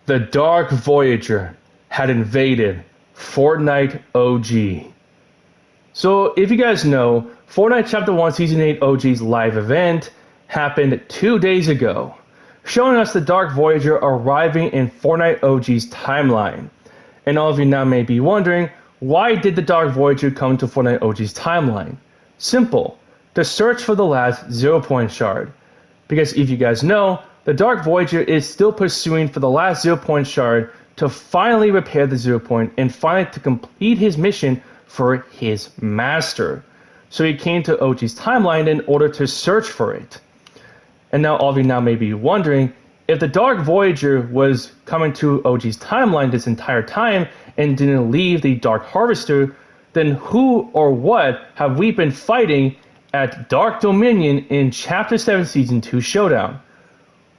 The Dark Voyager had invaded Fortnite OG. So if you guys know, Fortnite Chapter 1 Season 8 OG's live event happened 2 days ago, showing us the Dark Voyager arriving in Fortnite OG's timeline. And all of you now may be wondering, why did the Dark Voyager come to Fortnite OG's timeline? Simple, to search for the last 0 point shard. Because if you guys know, the Dark Voyager is still pursuing for the last 0 point shard to finally repair the 0 point and finally to complete his mission for his master. So he came to OG's timeline in order to search for it. And now all of you now may be wondering, if the Dark Voyager was coming to OG's timeline this entire time and didn't leave the Dark Harvester, then who or what have we been fighting at Dark Dominion in Chapter 7 Season 2 Showdown?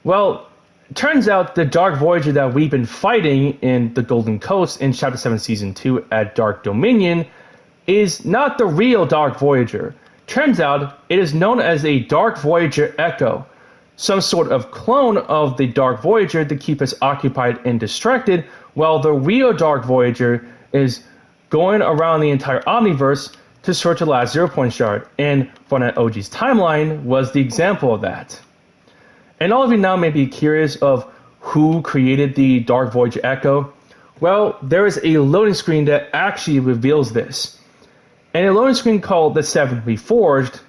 Well, it turns out the Dark Voyager that we've been fighting in the Golden Coast in Chapter 7 Season 2 at Dark Dominion is not the real Dark Voyager. Turns out it is known as a Dark Voyager Echo, some sort of clone of the Dark Voyager to keep us occupied and distracted, while the real Dark Voyager is going around the entire Omniverse to search the last 0 point shard, and Fortnite OG's timeline was the example of that. And all of you now may be curious of who created the Dark Voyager Echo. Well, there is a loading screen that actually reveals this. In a loading screen called The Seventh Reforged,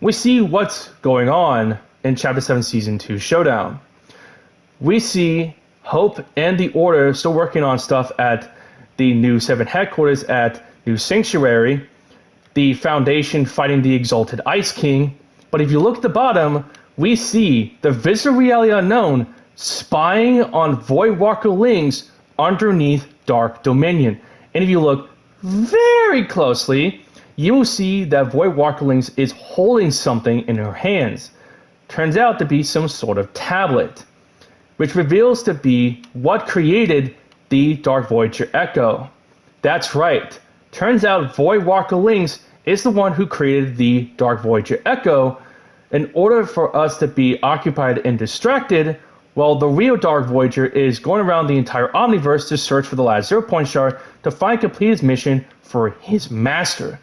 we see what's going on in Chapter 7 Season 2 Showdown. We see Hope and the Order still working on stuff at the new 7 headquarters at New Sanctuary, the Foundation fighting the Exalted Ice King, but if you look at the bottom, we see the Visitor Reality Unknown spying on Voidwalker Lings underneath Dark Dominion. And if you look very closely, you will see that Voidwalker Lings is holding something in her hands. Turns out to be some sort of tablet, which reveals to be what created the Dark Voyager Echo. That's right. Turns out Voidwalker Lings is the one who created the Dark Voyager Echo in order for us to be occupied and distracted, while the real Dark Voyager is going around the entire Omniverse to search for the last 0 point shard to finally complete his mission for his master.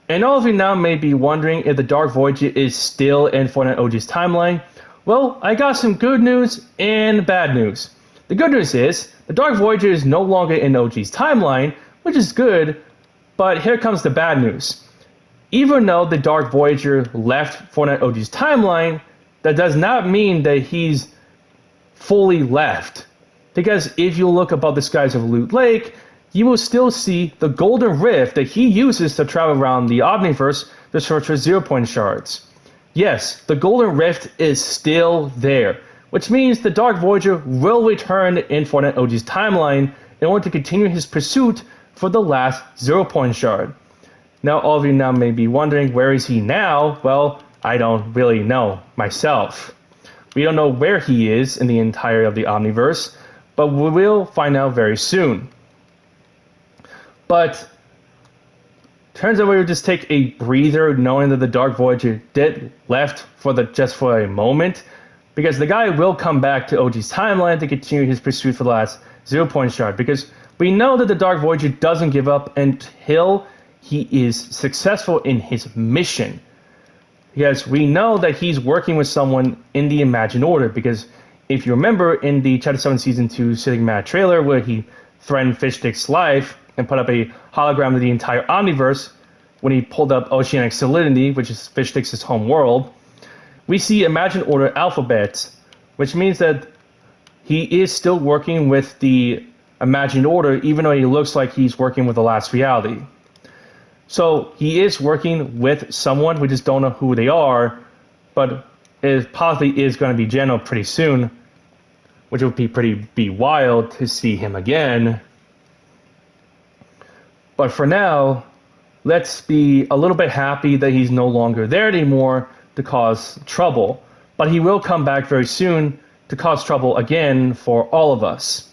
And all of you now may be wondering if the Dark Voyager is still in Fortnite OG's timeline. Well, I got some good news and bad news. The good news is, the Dark Voyager is no longer in OG's timeline, which is good, but here comes the bad news. Even though the Dark Voyager left Fortnite OG's timeline, that does not mean that he's fully left. Because if you look above the skies of Loot Lake, you will still see the golden rift that he uses to travel around the Omniverse to search for 0 point shards. Yes, the golden rift is still there, which means the Dark Voyager will return in Fortnite OG's timeline in order to continue his pursuit for the last 0 point shard. Now all of you now may be wondering, where is he now? Well, I don't really know myself. We don't know where he is in the entirety of the Omniverse, but we will find out very soon. But turns out we would just take a breather knowing that the Dark Voyager did left just for a moment, because the guy will come back to OG's timeline to continue his pursuit for the last 0 point shard, because we know that the Dark Voyager doesn't give up until he is successful in his mission. Because we know that he's working with someone in the Imagined Order, because if you remember in the Chapter 7 Season 2 Sitting Mad trailer where he threatened Fishstick's life and put up a hologram of the entire Omniverse when he pulled up Oceanic Salinity, which is Fishstick's home world, we see Imagined Order alphabets, which means that he is still working with the Imagined Order, even though he looks like he's working with the Last Reality. So he is working with someone, we just don't know who they are, but it possibly is going to be Geno pretty soon, which would be wild to see him again. But for now, let's be a little bit happy that he's no longer there anymore to cause trouble. But he will come back very soon to cause trouble again for all of us.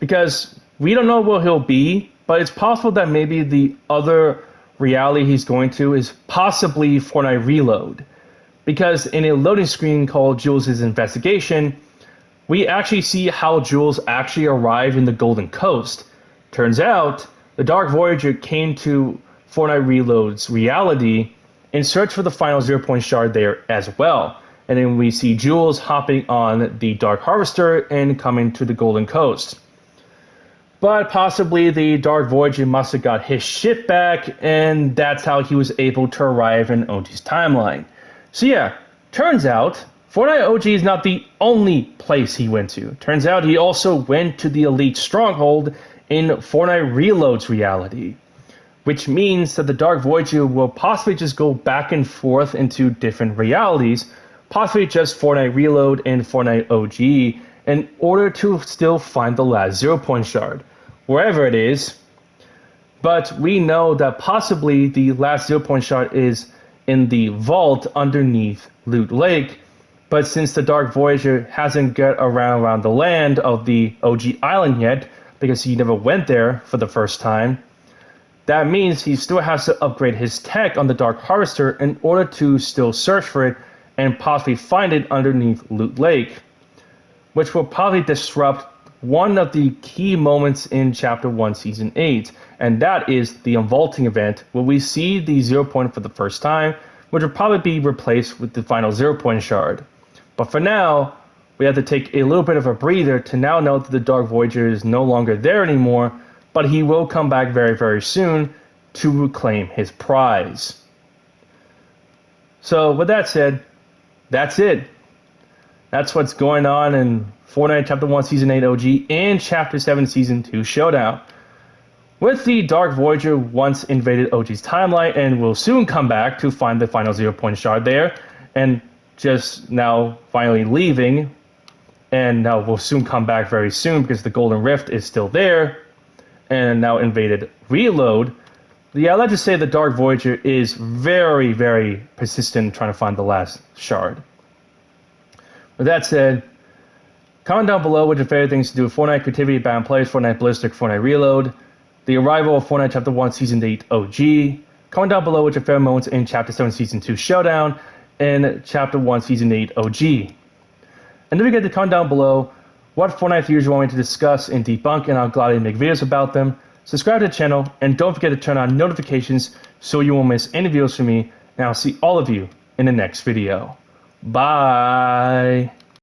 Because we don't know where he'll be, but it's possible that maybe the other reality he's going to is possibly Fortnite Reload. Because in a loading screen called Jules' Investigation, we actually see how Jules actually arrived in the Golden Coast. Turns out, the Dark Voyager came to Fortnite Reload's reality in search for the final 0 Point shard there as well. And then we see Jules hopping on the Dark Harvester and coming to the Golden Coast. But possibly the Dark Voyager must have got his ship back, and that's how he was able to arrive in OG's timeline. So yeah, turns out Fortnite OG is not the only place he went to. Turns out he also went to the Elite Stronghold in Fortnite Reload's reality, which means that the Dark Voyager will possibly just go back and forth into different realities, possibly just Fortnite Reload and Fortnite OG, in order to still find the last 0 Point shard, wherever it is. But we know that possibly the last 0 Point shard is in the vault underneath Loot Lake, but since the Dark Voyager hasn't got around the land of the OG island yet, because he never went there for the first time, that means he still has to upgrade his tech on the Dark Harvester in order to still search for it and possibly find it underneath Loot Lake, which will probably disrupt one of the key moments in Chapter 1, Season 8, and that is the unvaulting event, where we see the 0 Point for the first time, which will probably be replaced with the final 0 Point shard. But for now, we have to take a little bit of a breather to now know that the Dark Voyager is no longer there anymore, but he will come back very, very soon to reclaim his prize. So with that said, that's it. That's what's going on in Fortnite Chapter 1 Season 8 OG and Chapter 7 Season 2 Showdown. With the Dark Voyager once invaded OG's timeline and will soon come back to find the final 0 Point shard there, and just now finally leaving, and now will soon come back very soon because the Golden Rift is still there, and now invaded Reload. Yeah, I'd like to say the Dark Voyager is very, very persistent in trying to find the last shard. With that said, comment down below what your favorite things to do with Fortnite creativity, banned plays, Fortnite Ballistic, Fortnite Reload, the arrival of Fortnite Chapter 1 Season 8 OG. Comment down below what your favorite moments in Chapter 7 Season 2 Showdown and Chapter 1 Season 8 OG. And don't forget to comment down below what Fortnite theories you want me to discuss and debunk, and I'll gladly make videos about them. Subscribe to the channel, and don't forget to turn on notifications so you won't miss any videos from me, and I'll see all of you in the next video. Bye!